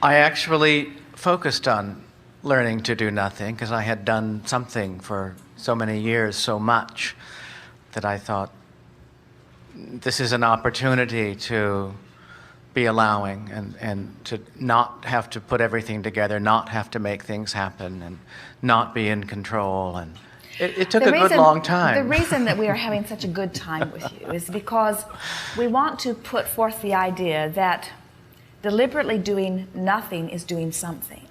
I actually focused on learning to do nothing because I had done something for so many years, so much, that I thought, this is an opportunity to be allowing and to not have to put everything together, not have to make things happen, and not be in control. And it took a good long time. The reason that we are having such a good time with you is because we want to put forth the idea that deliberately doing nothing is doing something.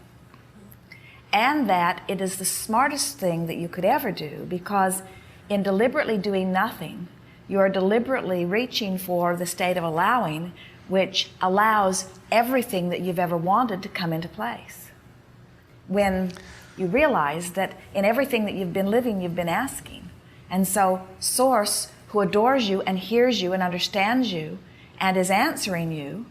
And that it is the smartest thing that you could ever do, because in deliberately doing nothing, you are deliberately reaching for the state of allowing, which allows everything that you've ever wanted to come into place. When you realize that in everything that you've been living, you've been asking. And so Source, who adores you and hears you and understands you and is answering you,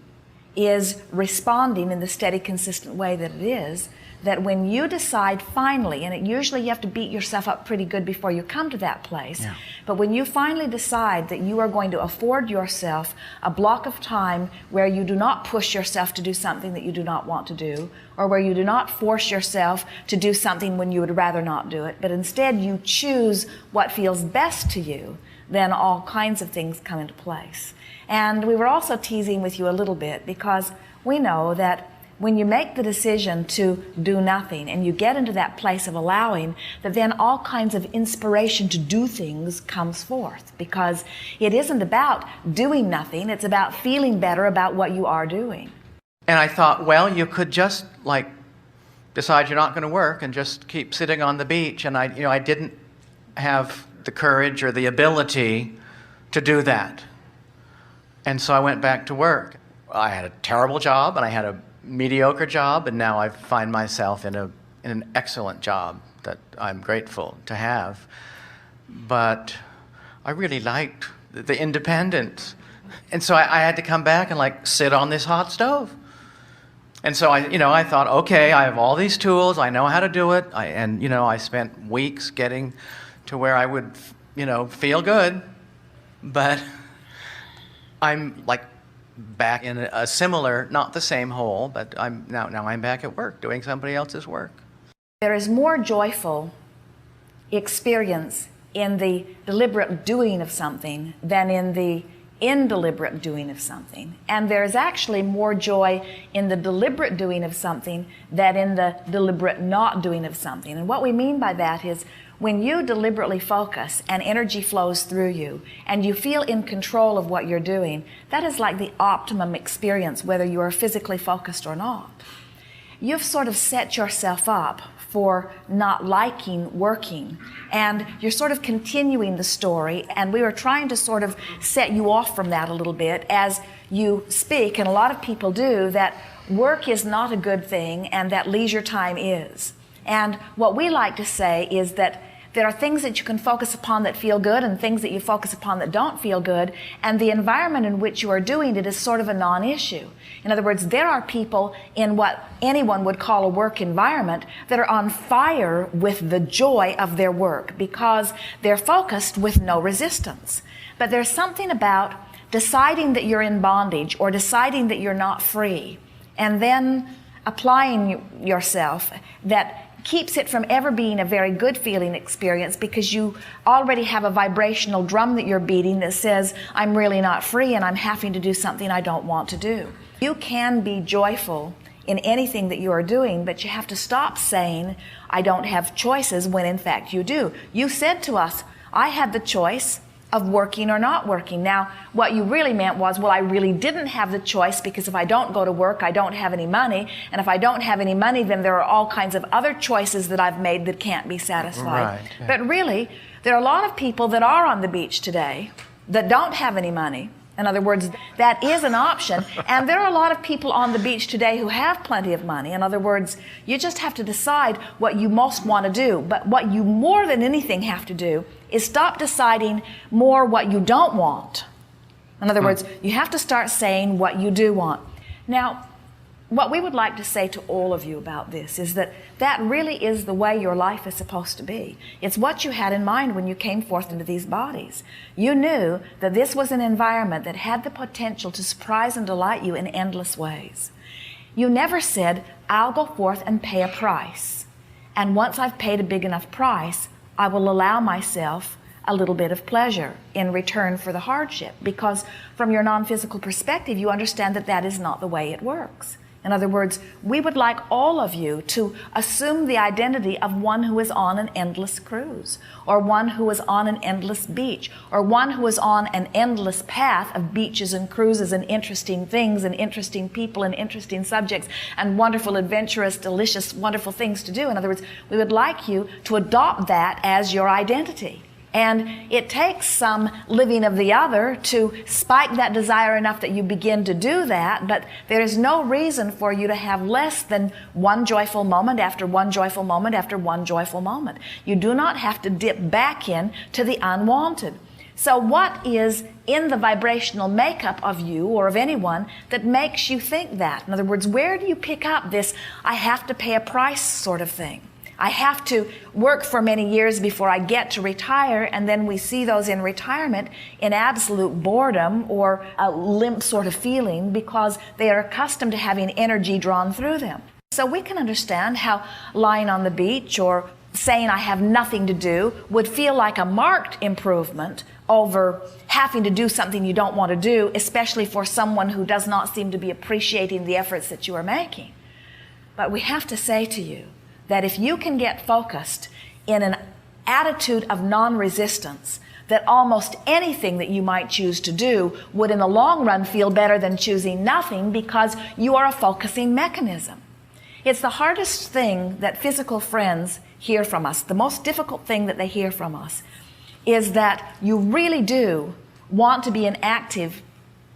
is responding in the steady, consistent way that it is, that when you decide finally, and usually you have to beat yourself up pretty good before you come to that place, but when you finally decide that you are going to afford yourself a block of time where you do not push yourself to do something that you do not want to do, or where you do not force yourself to do something when you would rather not do it, but instead you choose what feels best to you, then all kinds of things come into place. And we were also teasing with you a little bit because we know that when you make the decision to do nothing and you get into that place of allowing, that then all kinds of inspiration to do things comes forth, because it isn't about doing nothing, it's about feeling better about what you are doing. And I thought, well, you could just like decide you're not going to work and just keep sitting on the beach. And I didn't have the courage or the ability to do that. And so I went back to work. I had a terrible job and I had a mediocre job, and now I find myself in an excellent job that I'm grateful to have. But I really liked the independence. And so I had to come back and like sit on this hot stove. And so I thought, okay, I have all these tools, I know how to do it. I spent weeks getting to where I would, feel good. But I'm like back in a similar, not the same hole, but I'm back at work doing somebody else's work. There is more joyful experience in the deliberate doing of something than in the indeliberate doing of something. And there's actually more joy in the deliberate doing of something than in the deliberate not doing of something. And what we mean by that is when you deliberately focus and energy flows through you and you feel in control of what you're doing, that is like the optimum experience, whether you are physically focused or not. You've sort of set yourself up for not liking working, and you're sort of continuing the story, and we were trying to sort of set you off from that a little bit as you speak, and a lot of people do, that work is not a good thing and that leisure time is. And what we like to say is that there are things that you can focus upon that feel good and things that you focus upon that don't feel good, and the environment in which you are doing it is sort of a non-issue. In other words, there are people in what anyone would call a work environment that are on fire with the joy of their work because they're focused with no resistance. But there's something about deciding that you're in bondage or deciding that you're not free and then applying yourself that keeps it from ever being a very good feeling experience, because you already have a vibrational drum that you're beating that says, I'm really not free and I'm having to do something I don't want to do. You can be joyful in anything that you are doing, but you have to stop saying, I don't have choices, when in fact you do. You said to us, I had the choice of working or not working. Now, what you really meant was, well, I really didn't have the choice, because if I don't go to work, I don't have any money. And if I don't have any money, then there are all kinds of other choices that I've made that can't be satisfied. Right. But really, there are a lot of people that are on the beach today that don't have any money. In other words, that is an option. And there are a lot of people on the beach today who have plenty of money. In other words, you just have to decide what you most want to do. But what you more than anything have to do is stop deciding more what you don't want. In other words, you have to start saying what you do want. Now, what we would like to say to all of you about this is that that really is the way your life is supposed to be. It's what you had in mind when you came forth into these bodies. You knew that this was an environment that had the potential to surprise and delight you in endless ways. You never said, I'll go forth and pay a price. And once I've paid a big enough price, I will allow myself a little bit of pleasure in return for the hardship. Because from your non-physical perspective, you understand that that is not the way it works. In other words, we would like all of you to assume the identity of one who is on an endless cruise, or one who is on an endless beach, or one who is on an endless path of beaches and cruises and interesting things and interesting people and interesting subjects and wonderful, adventurous, delicious, wonderful things to do. In other words, we would like you to adopt that as your identity. And it takes some living of the other to spike that desire enough that you begin to do that, but there is no reason for you to have less than one joyful moment after one joyful moment after one joyful moment. You do not have to dip back in to the unwanted. So what is in the vibrational makeup of you or of anyone that makes you think that? In other words, where do you pick up this I have to pay a price sort of thing? I have to work for many years before I get to retire, and then we see those in retirement in absolute boredom or a limp sort of feeling because they are accustomed to having energy drawn through them. So we can understand how lying on the beach or saying I have nothing to do would feel like a marked improvement over having to do something you don't want to do, especially for someone who does not seem to be appreciating the efforts that you are making. But we have to say to you, that if you can get focused in an attitude of non-resistance, that almost anything that you might choose to do would in the long run feel better than choosing nothing because you are a focusing mechanism. It's the hardest thing that physical friends hear from us. The most difficult thing that they hear from us is that you really do want to be an active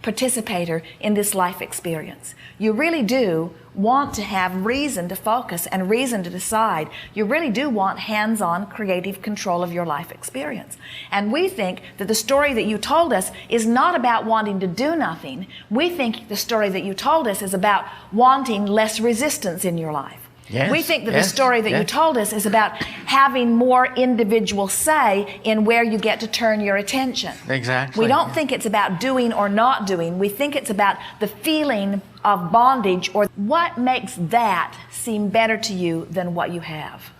participator in this life experience. You really do want to have reason to focus and reason to decide. You really do want hands-on creative control of your life experience. And we think that the story that you told us is not about wanting to do nothing. We think the story that you told us is about wanting less resistance in your life. Yes, we think that the story that you told us is about having more individual say in where you get to turn your attention. Exactly. We don't think it's about doing or not doing. We think it's about the feeling of bondage, or what makes that seem better to you than what you have.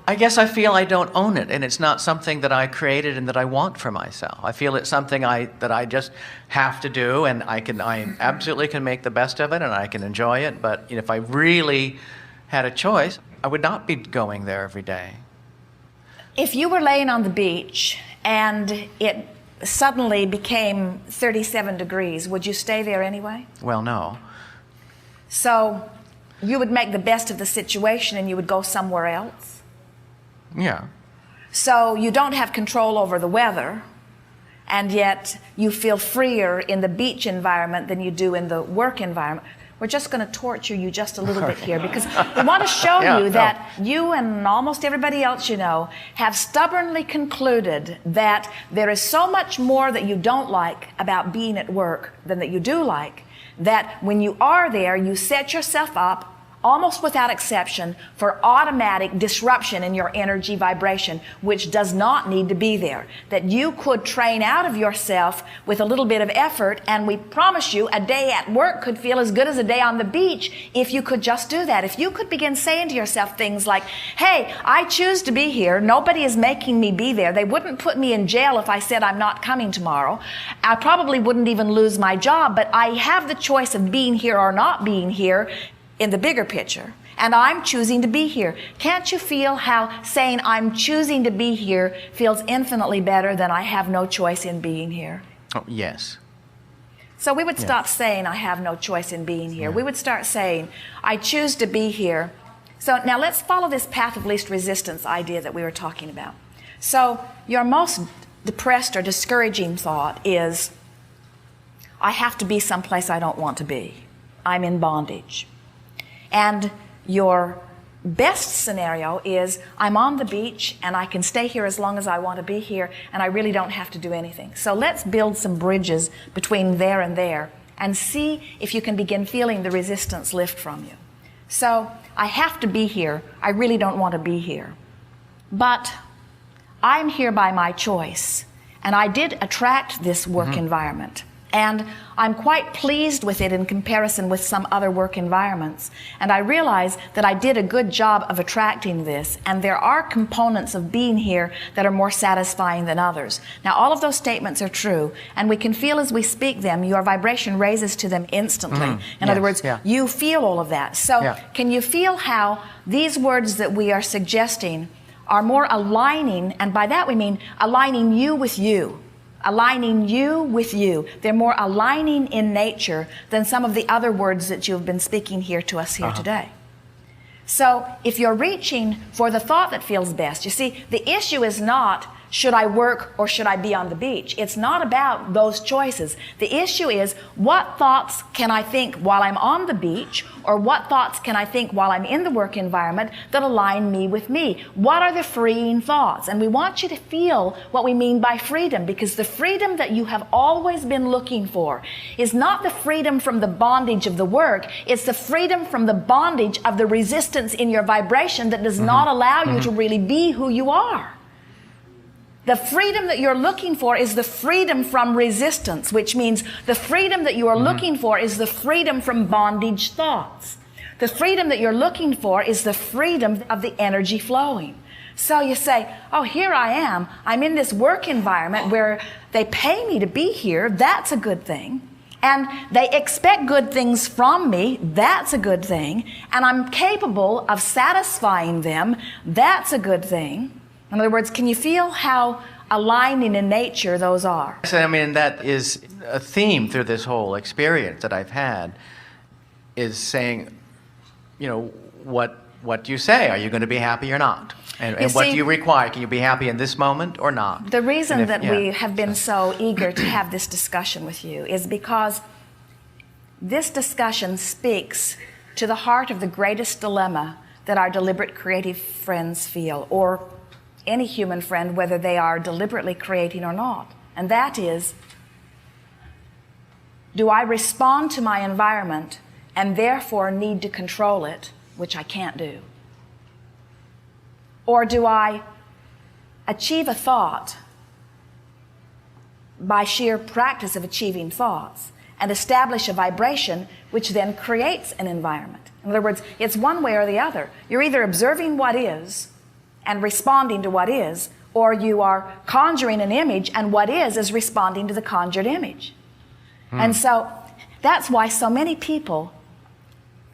I guess I feel I don't own it, and it's not something that I created and that I want for myself. I feel it's something that I just have to do, and I absolutely can make the best of it, and I can enjoy it. But if I really had a choice, I would not be going there every day. If you were laying on the beach and it suddenly became 37 degrees, would you stay there anyway? Well, no. So you would make the best of the situation and you would go somewhere else? Yeah. So you don't have control over the weather, and yet you feel freer in the beach environment than you do in the work environment. We're just going to torture you just a little bit here because we want to show you that you and almost everybody else you know have stubbornly concluded that there is so much more that you don't like about being at work than that you do like, that when you are there, you set yourself up almost without exception for automatic disruption in your energy vibration, which does not need to be there. That you could train out of yourself with a little bit of effort, and we promise you a day at work could feel as good as a day on the beach if you could just do that. If you could begin saying to yourself things like, hey, I choose to be here. Nobody is making me be there. They wouldn't put me in jail if I said I'm not coming tomorrow. I probably wouldn't even lose my job, but I have the choice of being here or not being here in the bigger picture, and I'm choosing to be here. Can't you feel how saying I'm choosing to be here feels infinitely better than I have no choice in being here? Oh, yes. So we would stop saying I have no choice in being here. We would start saying I choose to be here. So now let's follow this path of least resistance idea that we were talking about. So your most depressed or discouraging thought is, I have to be someplace I don't want to be. I'm in bondage. And your best scenario is, I'm on the beach and I can stay here as long as I want to be here, and I really don't have to do anything. So let's build some bridges between there and see if you can begin feeling the resistance lift from you. So I have to be here. I really don't want to be here. But I'm here by my choice, and I did attract this work environment. And I'm quite pleased with it in comparison with some other work environments. And I realize that I did a good job of attracting this, and there are components of being here that are more satisfying than others. Now, all of those statements are true, and we can feel as we speak them, your vibration raises to them instantly. In other words, you feel all of that. So can you feel how these words that we are suggesting are more aligning, and by that we mean aligning you with you. Aligning you with you. They're more aligning in nature than some of the other words that you've been speaking here to us here today. So if you're reaching for the thought that feels best, you see, the issue is not, should I work or should I be on the beach? It's not about those choices. The issue is, what thoughts can I think while I'm on the beach, or what thoughts can I think while I'm in the work environment that align me with me? What are the freeing thoughts? And we want you to feel what we mean by freedom, because the freedom that you have always been looking for is not the freedom from the bondage of the work, it's the freedom from the bondage of the resistance in your vibration that does not allow you to really be who you are. The freedom that you're looking for is the freedom from resistance, which means the freedom that you are looking for is the freedom from bondage thoughts. The freedom that you're looking for is the freedom of the energy flowing. So you say, oh, here I am. I'm in this work environment where they pay me to be here. That's a good thing. And they expect good things from me. That's a good thing. And I'm capable of satisfying them. That's a good thing. In other words, can you feel how aligning in nature those are? I mean, that is a theme through this whole experience that I've had, is saying, you know, what do you say? Are you going to be happy or not? And what do you require? Can you be happy in this moment or not? The reason that we have been so eager to have this discussion with you is because this discussion speaks to the heart of the greatest dilemma that our deliberate creative friends feel, or any human friend, whether they are deliberately creating or not. And that is, do I respond to my environment and therefore need to control it, which I can't do? Or do I achieve a thought by sheer practice of achieving thoughts and establish a vibration which then creates an environment? In other words, it's one way or the other. You're either observing what is and responding to what is, or you are conjuring an image, and what is responding to the conjured image. And so that's why so many people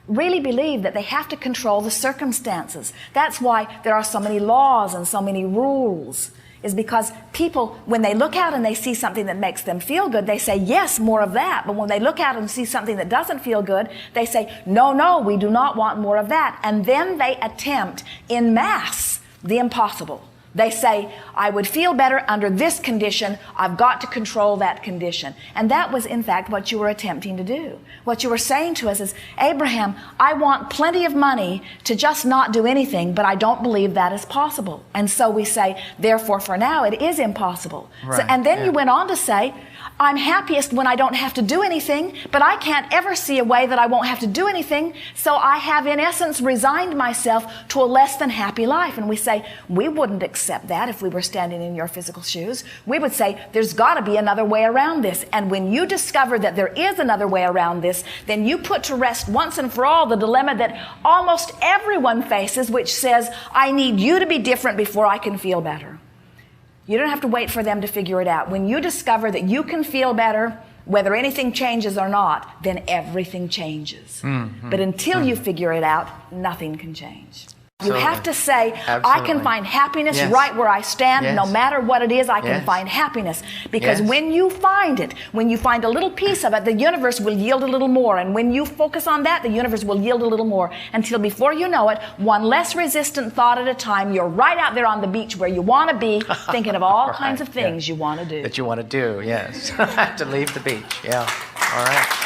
really believe that they have to control the circumstances. That's why there are so many laws and so many rules, is because people, when they look out and they see something that makes them feel good, they say, yes, more of that. But when they look out and see something that doesn't feel good, they say, no, we do not want more of that. And then they attempt in mass the impossible. They say, I would feel better under this condition. I've got to control that condition. And that was, in fact, what you were attempting to do. What you were saying to us is, Abraham, I want plenty of money to just not do anything, but I don't believe that is possible. And so we say, therefore, for now, it is impossible. Right. So, and then you went on to say, I'm happiest when I don't have to do anything, but I can't ever see a way that I won't have to do anything, so I have, in essence, resigned myself to a less than happy life. And we say, we wouldn't accept that if we were standing in your physical shoes. We would say, there's got to be another way around this. And when you discover that there is another way around this, then you put to rest once and for all the dilemma that almost everyone faces, which says, I need you to be different before I can feel better. You don't have to wait for them to figure it out. When you discover that you can feel better, whether anything changes or not, then everything changes. But until you figure it out, nothing can change. You have to say, I can find happiness right where I stand. No matter what it is, I can find happiness. Because when you find it, when you find a little piece of it, the universe will yield a little more. And when you focus on that, the universe will yield a little more. Until before you know it, one less resistant thought at a time, you're right out there on the beach where you want to be, thinking of all kinds of things you want to do. That you want to do, yes. To leave the beach, yeah. All right.